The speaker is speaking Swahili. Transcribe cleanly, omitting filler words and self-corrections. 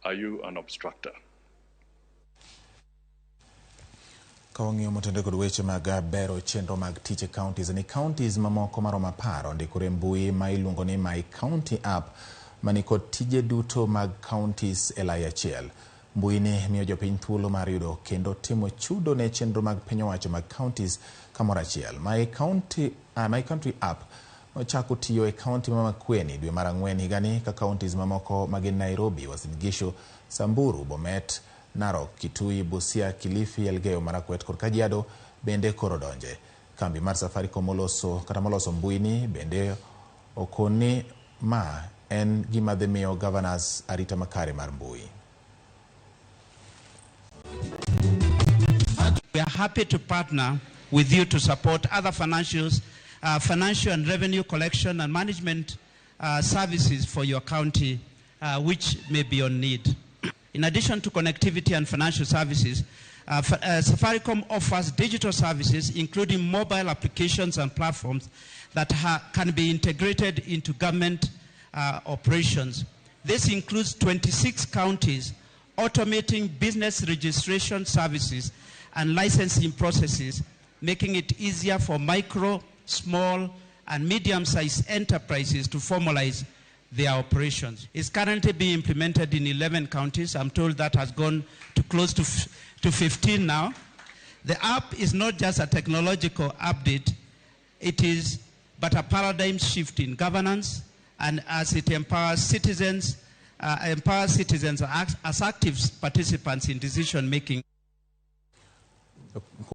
Are you an obstructor? Kaongiyo motende kod weche mag bero chenro mag tije counties ni counties mamoko maromo 10 ondikore mbui ma iluongo ni My County app mani kod tije duto mag counties e lai achiel. Mbui ni miyo jopiny thuolo mar yudo kendo timo chudo ne chenro mag piny owacho mag counties kamoro achiel. My Country app ochako tiyo e kaunti ma Makueni dwe mar Ang'wen higani ka counties mamoko magin Nairobi, Uasin Gishu, Samburu, Bomet, Narok, Kitui, Busia, Kilifi, Elgeyo Marakwet kod Kajiado bende koro donje. Kambi mar Safaricom moloso mbui ni bende okoni ma en gima dhi miyo governors arita makare mar mbui. We are happy to partner with you to support other financial and revenue collection and management services for your county, which may be on need. In addition to connectivity and financial services, Safaricom offers digital services, including mobile applications and platforms that can be integrated into government operations. This includes 26 counties automating business registration services and licensing processes, making it easier for micro, small, and medium-sized enterprises to formalize their operations. It's currently being implemented in 11 counties. I'm told that has gone to close to 15 now. The app is not just a technological update, it is but a paradigm shift in governance, and as it empowers citizens as active participants in decision making.